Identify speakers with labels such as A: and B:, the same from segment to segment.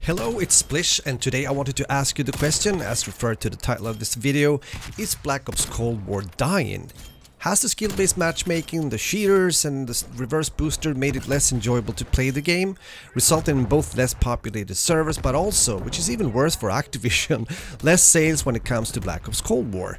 A: Hello, it's Splish, and today I wanted to ask you the question, as referred to the title of this video: is Black Ops Cold War dying? Has the skill-based matchmaking, the cheaters and the reverse booster made it less enjoyable to play the game, resulting in both less populated servers, but also, which is even worse for Activision, less sales when it comes to Black Ops Cold War?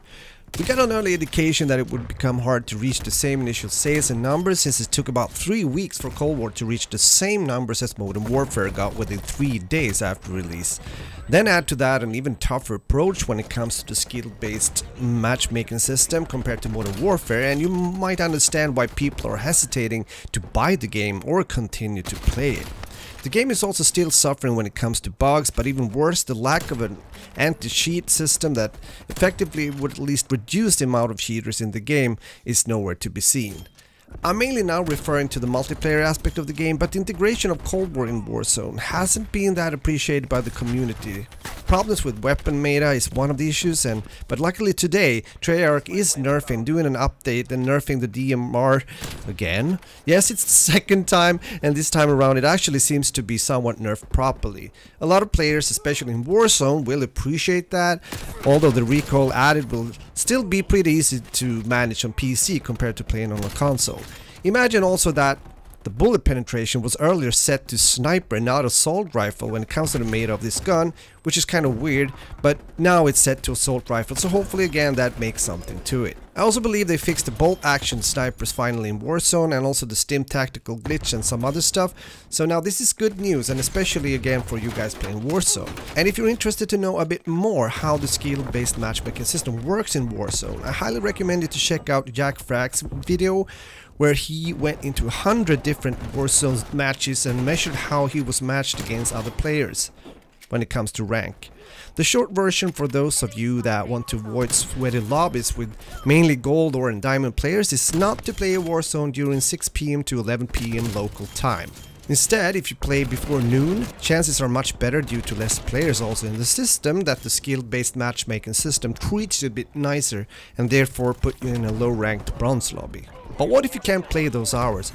A: We got an early indication that it would become hard to reach the same initial sales and numbers, since it took about 3 weeks for Cold War to reach the same numbers as Modern Warfare got within 3 days after release. Then add to that an even tougher approach when it comes to the skill-based matchmaking system compared to Modern Warfare, and you might understand why people are hesitating to buy the game or continue to play it. The game is also still suffering when it comes to bugs, but even worse, the lack of an anti-cheat system that effectively would at least reduce the amount of cheaters in the game is nowhere to be seen. I'm mainly now referring to the multiplayer aspect of the game, but the integration of Cold War in Warzone hasn't been that appreciated by the community. Problems with weapon meta is one of the issues, but luckily today Treyarch is doing an update and nerfing the DMR again. Yes, it's the second time, and this time around it actually seems to be somewhat nerfed properly. A lot of players, especially in Warzone, will appreciate that, although the recoil added will still be pretty easy to manage on PC compared to playing on a console. Imagine also that the bullet penetration was earlier set to sniper and not assault rifle when it comes to the meta of this gun, which is kind of weird, but now it's set to assault rifle, so hopefully again that makes something to it. I also believe they fixed the bolt action snipers finally in Warzone, and also the stim tactical glitch and some other stuff, so now this is good news, and especially again for you guys playing Warzone. And if you're interested to know a bit more how the skill-based matchmaking system works in Warzone, I highly recommend you to check out Jack Frack's video, where he went into 100 different Warzone matches and measured how he was matched against other players when it comes to rank. The short version for those of you that want to avoid sweaty lobbies with mainly gold or diamond players is not to play Warzone during 6 PM to 11 PM local time. Instead, if you play before noon, chances are much better due to less players also in the system, that the skill-based matchmaking system treats you a bit nicer and therefore put you in a low-ranked bronze lobby. But what if you can't play those hours?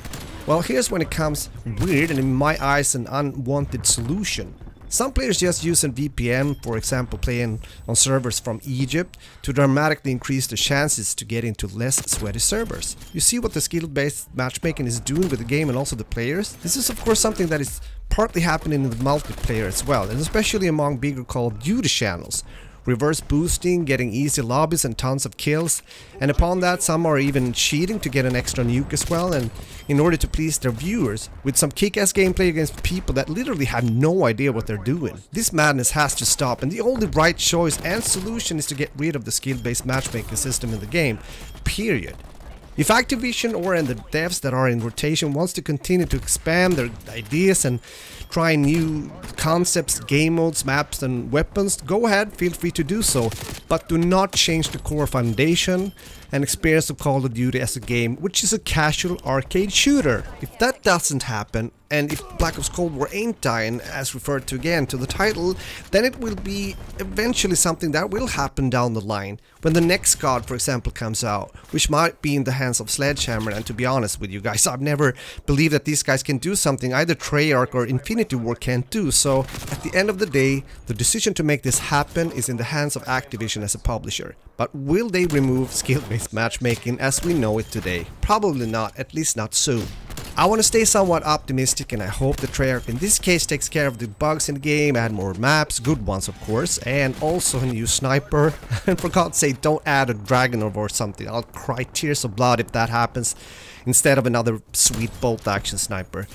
A: Well, here's when it comes weird and in my eyes an unwanted solution. Some players just use a VPN, for example playing on servers from Egypt, to dramatically increase the chances to get into less sweaty servers. You see what the skill-based matchmaking is doing with the game and also the players? This is of course something that is partly happening in the multiplayer as well, and especially among bigger Call of Duty channels. Reverse boosting, getting easy lobbies and tons of kills, and upon that some are even cheating to get an extra nuke as well, and in order to please their viewers, with some kick-ass gameplay against people that literally have no idea what they're doing. This madness has to stop, and the only right choice and solution is to get rid of the skill-based matchmaking system in the game, period. If Activision or the devs that are in rotation wants to continue to expand their ideas and try new concepts, game modes, maps and weapons, go ahead, feel free to do so, but do not change the core foundation and experience of Call of Duty as a game, which is a casual arcade shooter. If that doesn't happen, and if Black Ops Cold War ain't dying, as referred to again to the title, then it will be eventually something that will happen down the line, when the next COD, for example, comes out, which might be in the hands of Sledgehammer. And to be honest with you guys, I've never believed that these guys can do something either Treyarch or Infinity Ward can't do, so at the end of the day, the decision to make this happen is in the hands of Activision as a publisher. But will they remove skill-based matchmaking as we know it today? Probably not, at least not soon. I want to stay somewhat optimistic, and I hope that Treyarch in this case takes care of the bugs in the game, add more maps, good ones of course, and also a new sniper. And for God's sake, don't add a Dragonov or something. I'll cry tears of blood if that happens, instead of another sweet bolt action sniper.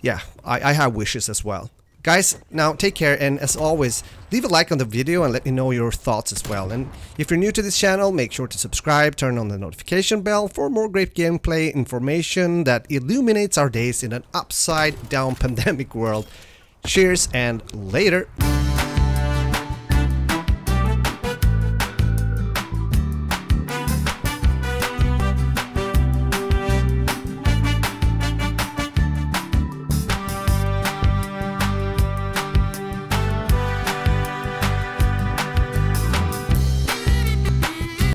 A: Yeah, I have wishes as well. Guys, now take care, and as always, leave a like on the video and let me know your thoughts as well. And if you're new to this channel, make sure to subscribe, turn on the notification bell for more great gameplay information that illuminates our days in an upside down pandemic world. Cheers and later!